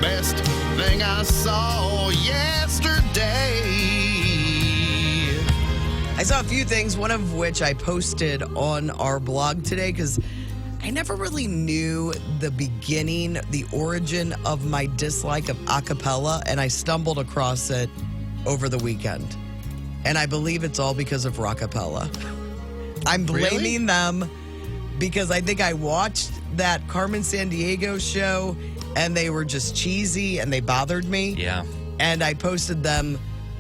best thing I saw yesterday. I saw a few things, one of which I posted on our blog today because I never really knew the beginning, the origin of my dislike of acapella, and I stumbled across it over the weekend. And I believe it's all because of Rockapella. I'm blaming them because I think I watched that Carmen Sandiego show and they were just cheesy and they bothered me. Yeah. And I posted them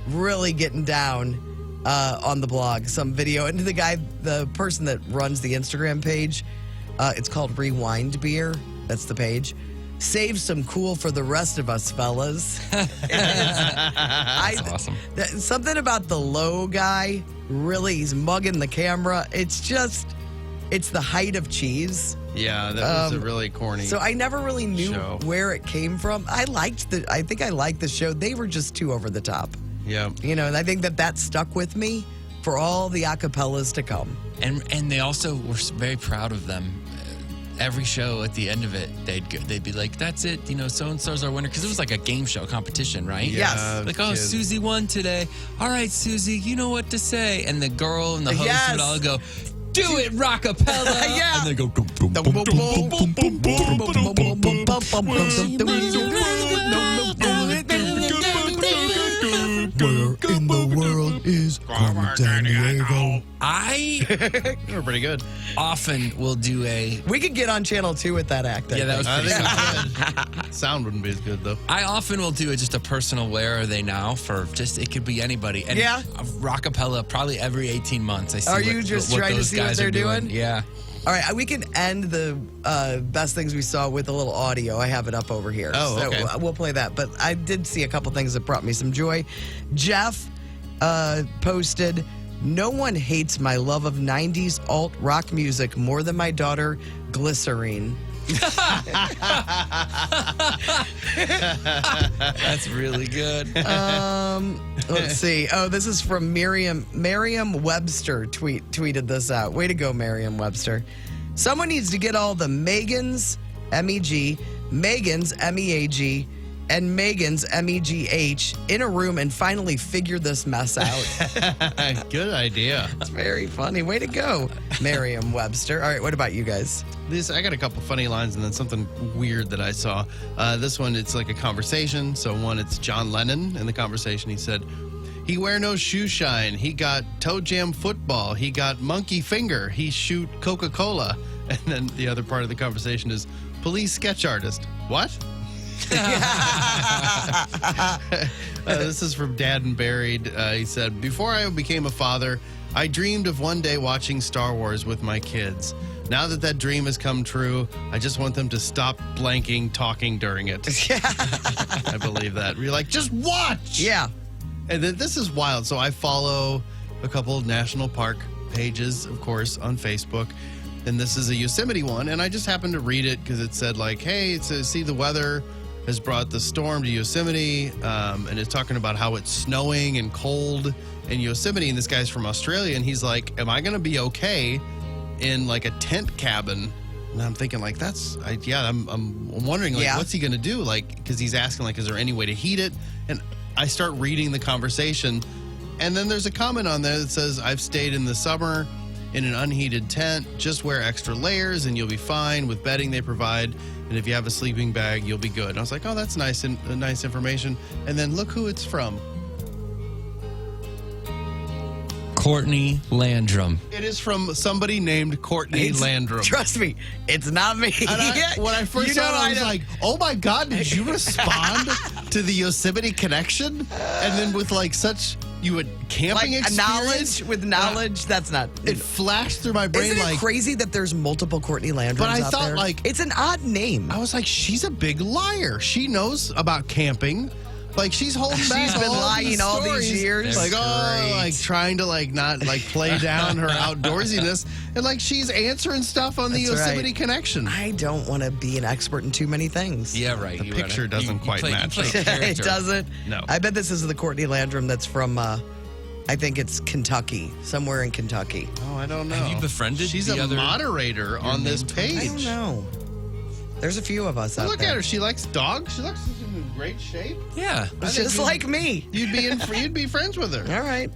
really getting down on the blog, some video. And the person that runs the Instagram page, it's called Rewind Beer. That's the page. Save some cool for the rest of us, fellas. That's awesome. Something about the low guy, really, he's mugging the camera. It's the height of cheese. Yeah, that was a really corny So I never really knew show. where it came from. I think I liked the show. They were just too over the top. Yeah. And I think that stuck with me for all the acapellas to come. And they also were very proud of them. Every show at the end of it, they'd be like, "That's it, so-and-so's our winner," because it was like a game show competition, right? Yes. Like, "Oh, kids. Susie won today. All right, Susie, you know what to say." And the girl and the host Yes. would all go, "Do it, Rockapella!" Yeah. And they go, Where in the world is Carmen Sandiego? You were pretty good. often will do a. We could get on Channel 2 with that act. Yeah, that was I pretty think solid. it's good. Sound wouldn't be as good, though. I often will do just a personal where are they now for just, it could be anybody. And Yeah. Rockapella, probably every 18 months. I see Are you just trying to those see what guys they're are doing? Yeah. All right, we can end the best things we saw with a little audio. I have it up over here. Oh, so okay. We'll play that. But I did see a couple things that brought me some joy. Jeff posted, "No one hates my love of 90s alt rock music more than my daughter, Glycerine." That's really good. Let's see. Oh, this is from Merriam-Webster tweeted this out. Way to go, Merriam-Webster. "Someone needs to get all the Megans, M-E-G, Megans, M-E-A-G, and Megans, M-E-G-H, in a room and finally figure this mess out." Good idea. It's very funny. Way to go, Merriam-Webster. All right, what about you guys? I got a couple funny lines and then something weird that I saw. This one, it's like a conversation. So one, it's John Lennon in the conversation. He said, "He wear no shoe shine. He got toe jam football. He got monkey finger. He shoot Coca-Cola." And then the other part of the conversation is police sketch artist. What? This is from Dad and Buried. He said, "Before I became a father, I dreamed of one day watching Star Wars with my kids. Now that dream has come true, I just want them to stop blanking talking during it." I believe that. You're like, just watch! Yeah. And then this is wild. So I follow a couple of national park pages, of course, on Facebook. And this is a Yosemite one. And I just happened to read it because it said, like, hey, it says, see, the weather has brought the storm to Yosemite. And it's talking about how it's snowing and cold in Yosemite. And this guy's from Australia. And he's like, am I going to be okay in like a tent cabin? And I'm thinking, like, I'm wondering, like, what's he going to do? Like, because he's asking, like, is there any way to heat it? And I start reading the conversation. And then there's a comment on there that says, I've stayed in the summer in an unheated tent. Just wear extra layers and you'll be fine with bedding they provide. And if you have a sleeping bag, you'll be good. And I was like, oh, that's nice and nice information. And then look who it's from. Courtney Landrum. It is from somebody named Courtney Landrum. Trust me, it's not me. And when I first saw it, I was like, oh my God, did you respond to the Yosemite connection? And then with like such, you had camping like experience? knowledge, that's not. It flashed through my brain. Isn't it like crazy that there's multiple Courtney Landrums But I out thought there? like. It's an odd name. I was like, she's a big liar. She knows about camping. Like she's holding back. She's been all lying the all these stories. years. Like, Great. like trying to like not like play down her outdoorsiness. And like she's answering stuff on the That's Yosemite right. connection. I don't want to be an expert in too many things. Yeah, right. The picture doesn't quite match up. It doesn't. No. I bet this is the Courtney Landrum that's from, I think it's Kentucky, somewhere in Kentucky. Oh, I don't know. Have you befriended She's the a other- moderator on this named- page. I don't know. There's a few of us out Look there. at her. She likes dogs. She looks in great shape. Yeah. Just like me. You'd be friends with her. All right.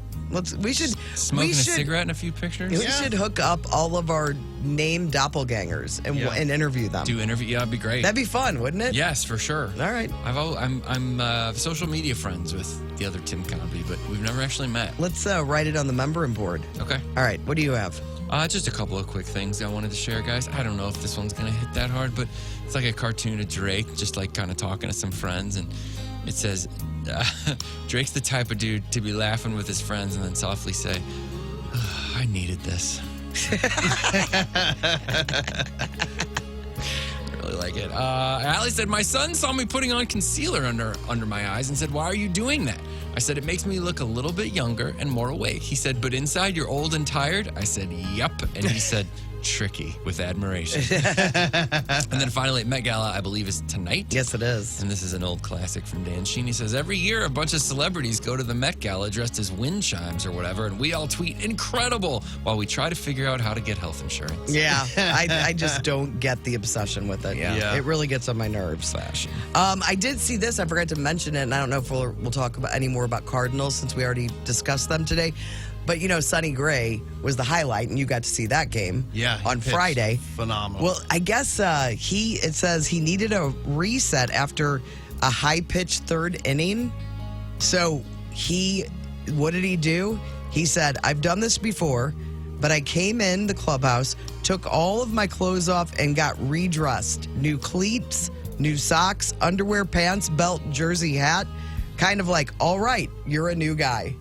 We should Smoking a cigarette in a few pictures. We should hook up all of our named doppelgangers and interview them. Do interview? Yeah, that'd be great. That'd be fun, wouldn't it? Yes, for sure. All right. I'm social media friends with the other Tim Conby, but we've never actually met. Let's write it on the member board. Okay. All right. What do you have? Just a couple of quick things I wanted to share, guys. I don't know if this one's going to hit that hard, but it's like a cartoon of Drake, just like kind of talking to some friends. And it says, Drake's the type of dude to be laughing with his friends and then softly say, I needed this. Really like it. Allie said, my son saw me putting on concealer under my eyes and said, why are you doing that? I said, it makes me look a little bit younger and more awake. He said, but inside you're old and tired? I said, yup. And he said, tricky, with admiration. And then finally, Met Gala, I believe, is tonight. Yes, it is. And this is an old classic from Dan Sheen. He says, every year a bunch of celebrities go to the Met Gala dressed as wind chimes or whatever, and we all tweet incredible while we try to figure out how to get health insurance. Yeah, I just don't get the obsession with it. Yeah. It really gets on my nerves. Fashion. I did see this. I forgot to mention it, and I don't know if we'll talk about any more about Cardinals since we already discussed them today. But, Sonny Gray was the highlight, and you got to see that game on Friday. Phenomenal. Well, I guess it says he needed a reset after a high-pitched third inning. So what did he do? He said, I've done this before, but I came in the clubhouse, took all of my clothes off, and got redressed. New cleats, new socks, underwear, pants, belt, jersey, hat. Kind of like, all right, you're a new guy.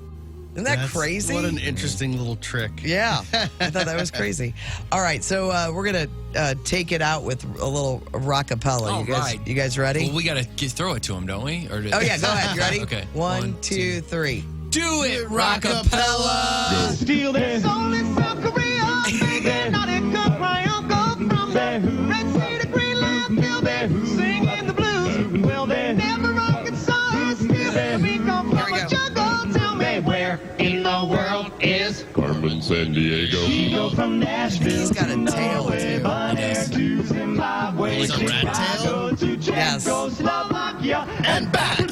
Isn't that crazy? What an interesting little trick. Yeah, I thought that was crazy. All right, so we're going to take it out with a little rockapella. All right. You guys ready? Well, we got to throw it to him, don't we? Oh, yeah, go ahead. You ready? Okay. 1, 2, 3. Do it, Rockapella! Steal their soul in South Korea. They're not a cook, my uncle from the Red Sea to Greenland. Feel they're singing the blues. Well, they're never rocking songs. We come from a jungle. Tell me where in the world is Carmen Sandiego. She goes from Nashville. He's got a tail, too. to Zimbabwe, Like a rat tail? to Yes. Czechoslovakia And back. and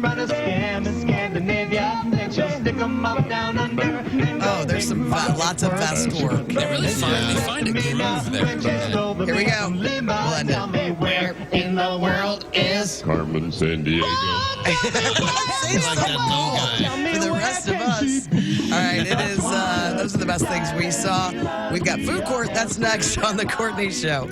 run a scam in Scandinavia. Then she'll stick 'em up down under. Oh, there's some lots of vest work. They really find a groove there. Here we go. We'll end Tell it. me where in the world is Carmen Sandiego. Say like that low guy. for the rest of us. All right, it is. Those are the best things we saw. We've got Food Court. That's next on the Courtney Show.